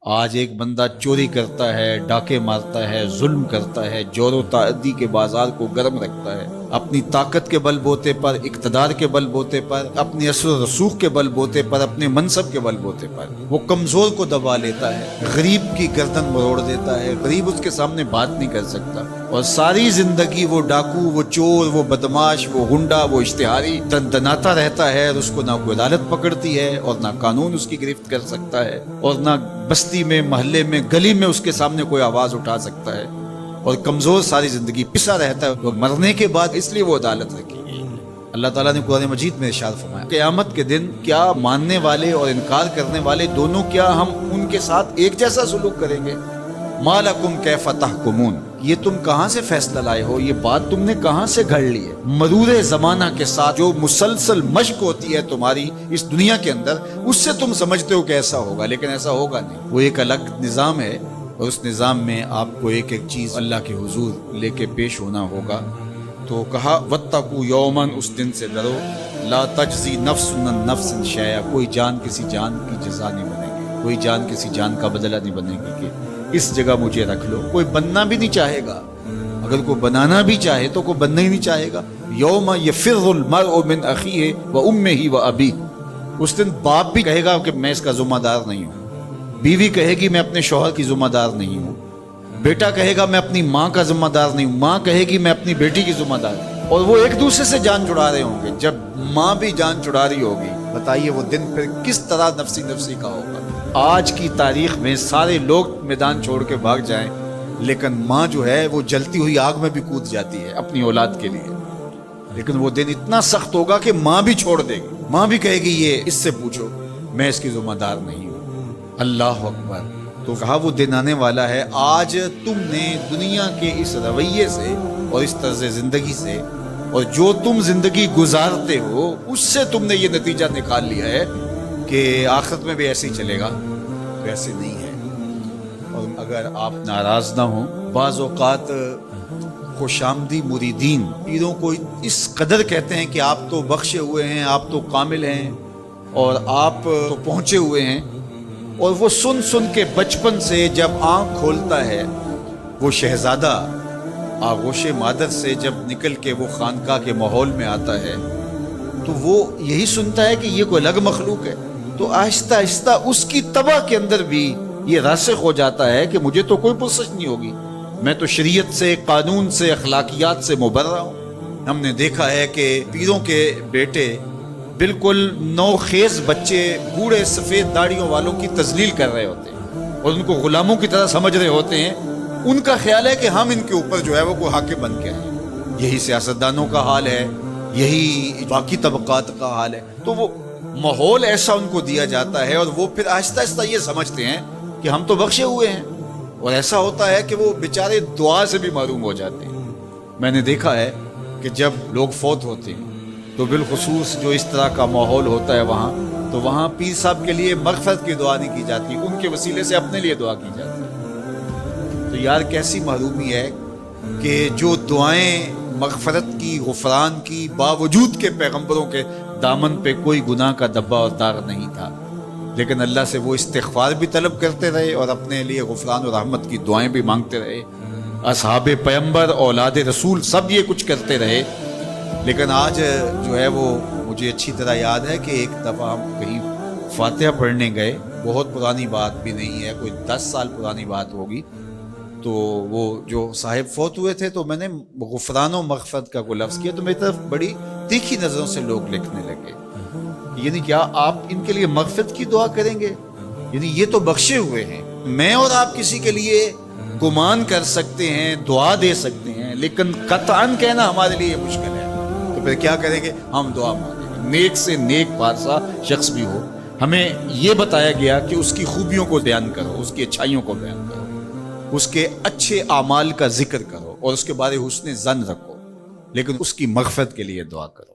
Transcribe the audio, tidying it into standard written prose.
آج ایک بندہ چوری کرتا ہے، ڈاکے مارتا ہے، ظلم کرتا ہے، جور و تعدی کے بازار کو گرم رکھتا ہے، اپنی طاقت کے بل بوتے پر، اقتدار کے بل بوتے پر، اپنی اثر و رسوخ کے بل بوتے پر، اپنے منصب کے بل بوتے پر وہ کمزور کو دبا لیتا ہے، غریب کی گردن مروڑ دیتا ہے، غریب اس کے سامنے بات نہیں کر سکتا، اور ساری زندگی وہ ڈاکو، وہ چور، وہ بدماش، وہ گنڈا، وہ اشتہاری دناتا رہتا ہے، اور اس کو نہ کوئی عدالت پکڑتی ہے اور نہ قانون اس کی گرفت کر سکتا ہے، اور نہ بستی میں، محلے میں، گلی میں اس کے سامنے کوئی آواز اٹھا سکتا ہے، اور کمزور ساری زندگی پسا رہتا ہے، اور مرنے کے بعد اس لیے وہ عدالت رکھی گئی۔ اللہ تعالیٰ نے قرآن مجید میں ارشاد فرمایا قیامت کے دن کیا ماننے والے اور انکار کرنے والے دونوں، کیا ہم ان کے ساتھ ایک جیسا سلوک کریں گے؟ ما لکم کیف تحکمون، یہ تم کہاں سے فیصلہ لائے ہو، یہ بات تم نے کہاں سے گھڑ لی ہے؟ مرور زمانہ کے ساتھ جو مسلسل مشق ہوتی ہے تمہاری اس دنیا کے اندر، اس سے تم سمجھتے ہو کہ ایسا ہوگا، لیکن ایسا ہوگا نہیں۔ وہ ایک الگ نظام ہے، اور اس نظام میں آپ کو ایک ایک چیز اللہ کے حضور لے کے پیش ہونا ہوگا۔ تو کہا واتقوا یوماً، اس دن سے ڈرو، لا تجزی نفس عن نفس شیئا، کوئی جان کسی جان کی جزا نہیں بنے گی، کوئی جان کسی جان کا بدلہ نہیں بنے گی کہ اس جگہ مجھے رکھ لو۔ کوئی بننا بھی نہیں چاہے گا، اگر کوئی بنانا بھی چاہے تو کوئی بننا ہی نہیں چاہے گا۔ یوم یفر المرء من اخیہ وامہ وابیہ، اس دن باپ بھی کہے گا کہ میں اس کا ذمہ دار نہیں ہوں، بیوی کہے گی میں اپنے شوہر کی ذمہ دار نہیں ہوں، بیٹا کہے گا میں اپنی ماں کا ذمہ دار نہیں ہوں، ماں کہے گی میں اپنی بیٹی کی ذمہ دار ہوں، اور وہ ایک دوسرے سے جان چھڑا رہے ہوں گے۔ جب ماں بھی جان چھڑا رہی ہوگی، بتائیے وہ دن پھر کس طرح نفسی نفسی کا ہوگا۔ آج کی تاریخ میں سارے لوگ میدان چھوڑ کے بھاگ جائیں، لیکن ماں جو ہے وہ جلتی ہوئی آگ میں بھی کود جاتی ہے اپنی اولاد کے لیے، لیکن وہ دن اتنا سخت ہوگا کہ ماں بھی چھوڑ دے گی، ماں بھی کہے گی یہ اس سے پوچھو، میں اس کی ذمہ دار نہیں ہوں۔ اللہ اکبر۔ تو کہا وہ دن آنے والا ہے، آج تم نے دنیا کے اس رویے سے اور اس طرز زندگی سے، اور جو تم زندگی گزارتے ہو اس سے تم نے یہ نتیجہ نکال لیا ہے کہ آخرت میں بھی ایسے ہی چلے گا، ویسے نہیں ہے۔ اور اگر آپ ناراض نہ ہوں، بعض اوقات خوش آمدی مریدین پیروں کو اس قدر کہتے ہیں کہ آپ تو بخشے ہوئے ہیں، آپ تو کامل ہیں، اور آپ تو پہنچے ہوئے ہیں، اور وہ سن سن کے بچپن سے جب آنکھ کھولتا ہے وہ شہزادہ آغوش مادر سے جب نکل کے وہ خانقاہ کے ماحول میں آتا ہے تو وہ یہی سنتا ہے کہ یہ کوئی الگ مخلوق ہے، تو آہستہ آہستہ اس کی طبع کے اندر بھی یہ راسخ ہو جاتا ہے کہ مجھے تو کوئی پرسش نہیں ہوگی، میں تو شریعت سے، قانون سے، اخلاقیات سے مبرہ ہوں۔ ہم نے دیکھا ہے کہ پیروں کے بیٹے بالکل نوخیز بچے بوڑھے سفید داڑھیوں والوں کی تذلیل کر رہے ہوتے ہیں اور ان کو غلاموں کی طرح سمجھ رہے ہوتے ہیں، ان کا خیال ہے کہ ہم ان کے اوپر جو ہے وہ کوئی حاکم بن کے آئیں۔ یہی سیاستدانوں کا حال ہے، یہی باقی طبقات کا حال ہے۔ تو وہ ماحول ایسا ان کو دیا جاتا ہے، اور وہ پھر آہستہ آہستہ یہ سمجھتے ہیں کہ ہم تو بخشے ہوئے ہیں، اور ایسا ہوتا ہے کہ وہ بیچارے دعا سے بھی محروم ہو جاتے ہیں۔ میں نے دیکھا ہے کہ جب لوگ فوت ہوتے ہیں تو بالخصوص جو اس طرح کا ماحول ہوتا ہے وہاں، تو وہاں پیر صاحب کے لیے مغفرت کی دعا نہیں کی جاتی، ان کے وسیلے سے اپنے لیے دعا کی جاتی ہے۔ تو یار کیسی محرومی ہے کہ جو دعائیں مغفرت کی، غفران کی، باوجود کے پیغمبروں کے دامن پہ کوئی گناہ کا دبا اور داغ نہیں تھا، لیکن اللہ سے وہ استغفار بھی طلب کرتے رہے اور اپنے لیے غفران و رحمت کی دعائیں بھی مانگتے رہے۔ اصحاب پیغمبر، اولاد رسول سب یہ کچھ کرتے رہے، لیکن آج جو ہے وہ مجھے اچھی طرح یاد ہے کہ ایک دفعہ ہم کہیں فاتحہ پڑھنے گئے، بہت پرانی بات بھی نہیں ہے، کوئی 10 سال پرانی بات ہوگی، تو وہ جو صاحب فوت ہوئے تھے تو میں نے غفران و مغفرت کا کوئی لفظ کیا تو میری طرف بڑی تیکھی نظروں سے لوگ لکھنے لگے، یعنی کیا آپ ان کے لیے مغفرت کی دعا کریں گے؟ یعنی یہ تو بخشے ہوئے ہیں، میں اور آپ کسی کے لیے گمان کر سکتے ہیں، دعا دے سکتے ہیں، لیکن قطعاً کہنا ہمارے لیے مشکل ہے۔ تو پھر کیا کریں گے؟ ہم دعا مانگیں گے۔ نیک سے نیک پارسا شخص بھی ہو، ہمیں یہ بتایا گیا کہ اس کی خوبیوں کو بیان کرو، اس کی اچھائیوں کو بیان کرو، اس کے اچھے اعمال کا ذکر کرو، اور اس کے بارے حسن ظن رکھو، لیکن اس کی مغفرت کے لیے دعا کرو۔